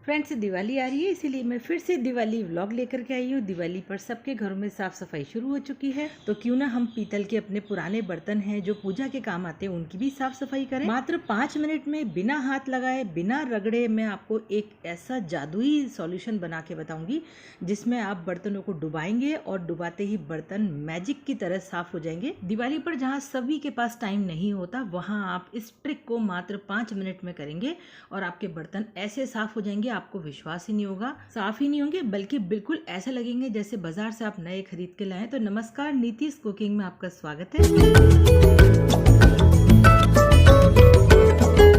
Friends, Diwali आ रही है, इसीलिए मैं फिर से दिवाली व्लॉग लेकर के आई हूँ। दिवाली पर सबके घरों में साफ सफाई शुरू हो चुकी है, तो क्यों ना हम पीतल के अपने पुराने बर्तन हैं जो पूजा के काम आते हैं उनकी भी साफ सफाई करें। मात्र 5 मिनट में बिना हाथ लगाए, बिना रगड़े, मैं आपको एक ऐसा जादुई सॉल्यूशन बना के बताऊंगी जिसमें आप बर्तनों को डुबाएंगे और डुबाते ही बर्तन मैजिक की तरह साफ हो जाएंगे। दिवाली पर जहाँ सभी के पास टाइम नहीं होता, वहाँ आप इस ट्रिक को मात्र 5 मिनट में करेंगे और आपके बर्तन ऐसे साफ हो जाएंगे, आपको विश्वास ही नहीं होगा। साफ ही नहीं होंगे बल्कि बिल्कुल ऐसे लगेंगे जैसे बाजार से आप नए खरीद के लाए। तो नमस्कार, नीतीश कुकिंग में आपका स्वागत है।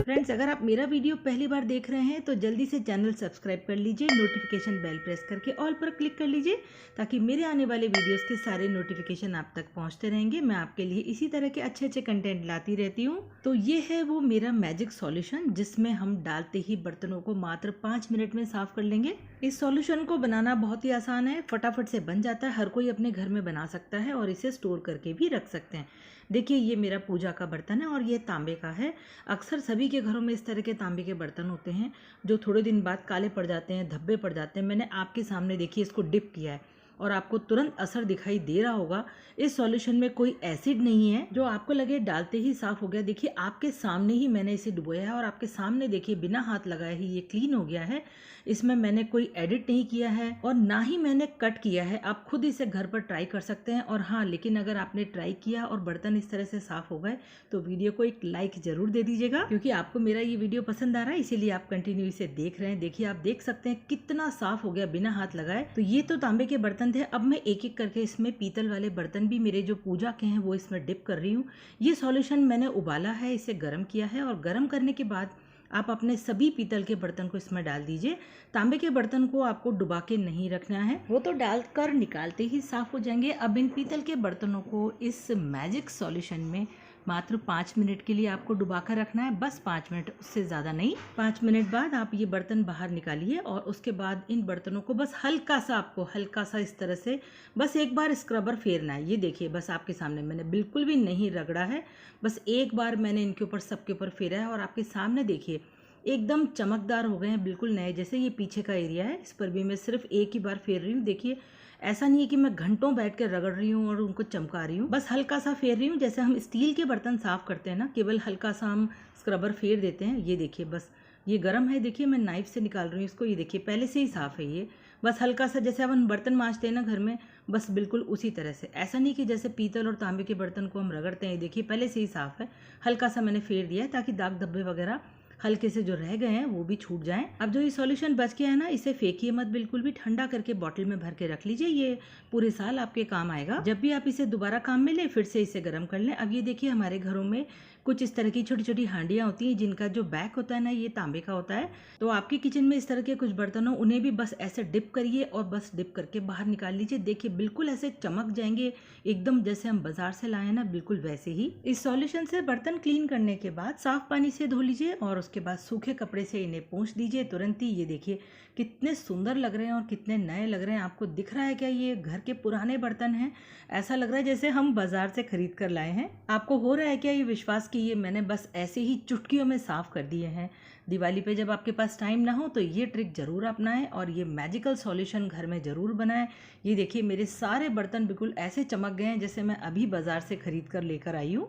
फ्रेंड्स, अगर आप मेरा वीडियो पहली बार देख रहे हैं तो जल्दी से चैनल सब्सक्राइब कर लीजिए, नोटिफिकेशन बेल प्रेस करके ऑल पर क्लिक कर लीजिए ताकि मेरे आने वाले वीडियोस के सारे नोटिफिकेशन आप तक पहुंचते रहेंगे। मैं आपके लिए इसी तरह के अच्छे अच्छे कंटेंट लाती रहती हूं। तो ये है वो मेरा मैजिक सॉल्यूशन जिसमें हम डालते ही बर्तनों को मात्र 5 मिनट में साफ कर लेंगे। इस सॉल्यूशन को बनाना बहुत ही आसान है, फटाफट से बन जाता है, हर कोई अपने घर में बना सकता है और इसे स्टोर करके भी रख सकते हैं। देखिए, ये मेरा पूजा का बर्तन है और ये तांबे का है। अक्सर सभी के घरों में इस तरह के तांबे के बर्तन होते हैं जो थोड़े दिन बाद काले पड़ जाते हैं, धब्बे पड़ जाते हैं। मैंने आपके सामने देखिए इसको डिप किया है और आपको तुरंत असर दिखाई दे रहा होगा। इस सॉल्यूशन में कोई एसिड नहीं है जो आपको लगे डालते ही साफ हो गया। देखिए, आपके सामने ही मैंने इसे डुबोया है और आपके सामने देखिए बिना हाथ लगाए ही ये क्लीन हो गया है। इसमें मैंने कोई एडिट नहीं किया है और ना ही मैंने कट किया है। आप खुद इसे घर पर ट्राई कर सकते हैं। और हाँ, लेकिन अगर आपने ट्राई किया और बर्तन इस तरह से साफ हो गए तो वीडियो को एक लाइक जरूर दे दीजिएगा, क्योंकि आपको मेरा ये वीडियो पसंद आ रहा है, इसीलिए आप कंटिन्यू इसे देख रहे हैं। देखिए, आप देख सकते हैं कितना साफ हो गया बिना हाथ लगाए। तो ये तो तांबे के बर्तन थे। अब मैं एक एक करके इसमें पीतल वाले बर्तन भी मेरे जो पूजा के हैं वो इसमें डिप कर रही हूँ। ये सॉल्यूशन मैंने उबाला है, इसे गर्म किया है और गर्म करने के बाद आप अपने सभी पीतल के बर्तन को इसमें डाल दीजिए। तांबे के बर्तन को आपको डुबा के नहीं रखना है, वो तो डालकर निकालते ही साफ हो जाएंगे। अब इन पीतल के बर्तनों को इस मैजिक सॉल्यूशन में मात्र 5 मिनट के लिए आपको डुबा कर रखना है, बस 5 मिनट, उससे ज़्यादा नहीं। 5 मिनट बाद आप ये बर्तन बाहर निकालिए और उसके बाद इन बर्तनों को बस हल्का सा, आपको हल्का सा इस तरह से बस एक बार स्क्रबर फेरना है। ये देखिए, बस आपके सामने मैंने बिल्कुल भी नहीं रगड़ा है, बस एक बार मैंने इनके ऊपर, सबके ऊपर फेरा है और आपके सामने देखिए एकदम चमकदार हो गए हैं, बिल्कुल नए जैसे। ये पीछे का एरिया है, इस पर भी मैं सिर्फ एक ही बार फेर रही हूँ। देखिए, ऐसा नहीं है कि मैं घंटों बैठ कर रगड़ रही हूँ और उनको चमका रही हूँ, बस हल्का सा फेर रही हूँ। जैसे हम स्टील के बर्तन साफ करते हैं ना, केवल हल्का सा हम स्क्रबर फेर देते हैं। ये देखिए, बस ये गर्म है, देखिए मैं नाइफ से निकाल रही हूँ इसको। ये देखिए पहले से ही साफ है ये, बस हल्का सा, जैसे अपन बर्तन मांजते हैं ना घर में, बस बिल्कुल उसी तरह से। ऐसा नहीं कि जैसे पीतल और तांबे के बर्तन को हम रगड़ते हैं। देखिए पहले से ही साफ है, हल्का सा मैंने फेर दिया है ताकि दाग धब्बे वगैरह हल्के से जो रह गए हैं वो भी छूट जाएं। अब जो ये सॉल्यूशन बच गया है ना, इसे फेंकिए मत, बिल्कुल भी ठंडा करके बॉटल में भर के रख लीजिए। ये पूरे साल आपके काम आएगा। जब भी आप इसे दोबारा काम में लें, फिर से इसे गर्म कर लें। अब ये देखिए, हमारे घरों में कुछ इस तरह की छोटी छोटी हांडियाँ होती हैं जिनका जो बैक होता है ना, ये तांबे का होता है। तो आपके किचन में इस तरह के कुछ बर्तन हो, उन्हें भी बस ऐसे डिप करिए और बस डिप करके बाहर निकाल लीजिए। देखिए बिल्कुल ऐसे चमक जाएंगे, एकदम जैसे हम बाजार से लाए हैं ना, बिल्कुल वैसे ही। इस सॉल्यूशन से बर्तन क्लीन करने के बाद साफ पानी से धो लीजिए और उसके बाद सूखे कपड़े से इन्हें पोंछ दीजिए तुरंत ही। ये देखिए कितने सुंदर लग रहे हैं और कितने नए लग रहे हैं। आपको दिख रहा है क्या ये घर के पुराने बर्तन हैं? ऐसा लग रहा है जैसे हम बाजार से खरीद कर लाए हैं। आपको हो रहा है क्या ये विश्वास कि ये मैंने बस ऐसे ही चुटकियों में साफ कर दिए हैं? दिवाली पे जब आपके पास टाइम ना हो तो ये ट्रिक जरूर अपनाएं और ये मैजिकल सॉल्यूशन घर में जरूर बनाएं। ये देखिए, मेरे सारे बर्तन बिल्कुल ऐसे चमक गए हैं जैसे मैं अभी बाजार से खरीद कर लेकर आई हूँ।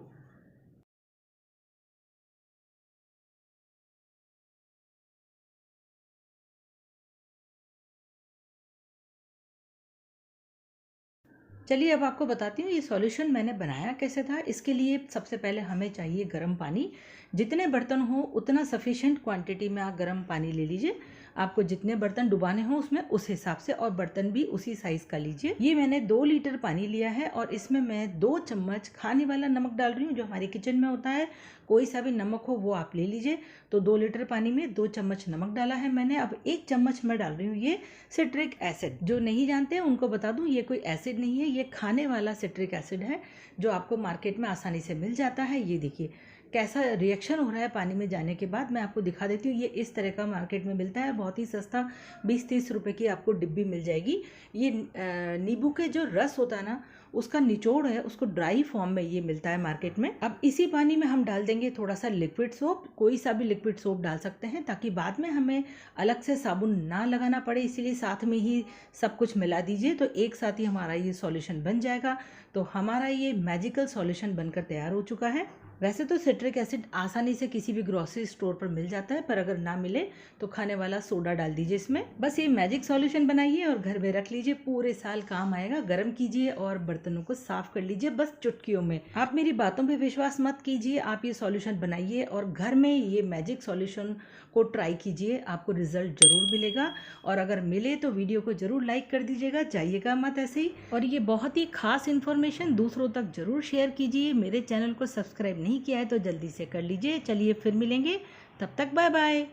चलिए अब आपको बताती हूँ ये सॉल्यूशन मैंने बनाया कैसे था। इसके लिए सबसे पहले हमें चाहिए गर्म पानी। जितने बर्तन हो उतना सफिशिएंट क्वांटिटी में आप गर्म पानी ले लीजिए। आपको जितने बर्तन डुबाने हो उसमें उस हिसाब से, और बर्तन भी उसी साइज का लीजिए। ये मैंने 2 लीटर पानी लिया है और इसमें मैं 2 चम्मच खाने वाला नमक डाल रही हूँ, जो हमारे किचन में होता है। कोई सा भी नमक हो वो आप ले लीजिए। तो 2 लीटर पानी में 2 चम्मच नमक डाला है मैंने। अब 1 चम्मच मैं डाल रही हूँ ये सिट्रिक एसिड। जो नहीं जानते हैं उनको बता दूं, ये कोई एसिड नहीं है, ये खाने वाला सिट्रिक एसिड है जो आपको मार्केट में आसानी से मिल जाता है। ये देखिए कैसा रिएक्शन हो रहा है पानी में जाने के बाद मैं आपको दिखा देती हूँ। ये इस तरह का मार्केट में मिलता है, बहुत ही सस्ता 20-30 रुपए की आपको डिब्बी मिल जाएगी। ये नींबू के जो रस होता है ना, उसका निचोड़ है, उसको ड्राई फॉर्म में ये मिलता है मार्केट में। अब इसी पानी में हम डाल देंगे थोड़ा सा लिक्विड सोप, कोई सा भी लिक्विड सोप डाल सकते हैं ताकि बाद में हमें अलग से साबुन ना लगाना पड़े, इसीलिए साथ में ही सब कुछ मिला दीजिए तो एक साथ ही हमारा ये सॉल्यूशन बन जाएगा। तो हमारा ये मैजिकल सॉल्यूशन बनकर तैयार हो चुका है। वैसे तो सिट्रिक एसिड आसानी से किसी भी ग्रोसरी स्टोर पर मिल जाता है, पर अगर ना मिले तो खाने वाला सोडा डाल दीजिए इसमें। बस ये मैजिक सॉल्यूशन बनाइए और घर में रख लीजिए, पूरे साल काम आएगा। गर्म कीजिए और बर्तनों को साफ कर लीजिए बस चुटकियों में। आप मेरी बातों पे विश्वास मत कीजिए, आप ये सॉल्यूशन बनाइए और घर में ये मैजिक सॉल्यूशन को ट्राई कीजिए, आपको रिजल्ट जरूर मिलेगा। और अगर मिले तो वीडियो को जरूर लाइक कर दीजिएगा, जाइएगा मत ऐसे ही। और ये बहुत ही खास इन्फॉर्मेशन दूसरों तक जरूर शेयर कीजिए। मेरे चैनल को सब्सक्राइब नहीं किया है तो जल्दी से कर लीजिए। चलिए फिर मिलेंगे, तब तक बाय बाय।